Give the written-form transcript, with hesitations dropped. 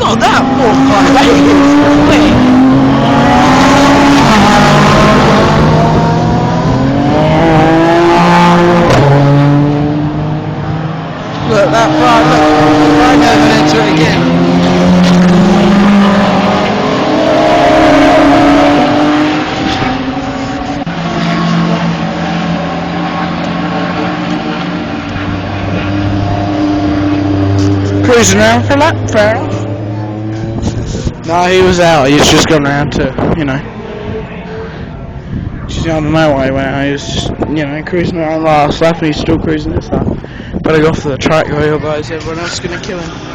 Oh, that poor guy, that is quick. Look, that bar, look, right over into it again. Cruising around for a lap, fair enough. No, he was out, he's just gone round to, you know. I don't know why he went out, he was just, you know, cruising around last lap and he's still cruising this lap. Better go off to the track, otherwise everyone else is going to kill him.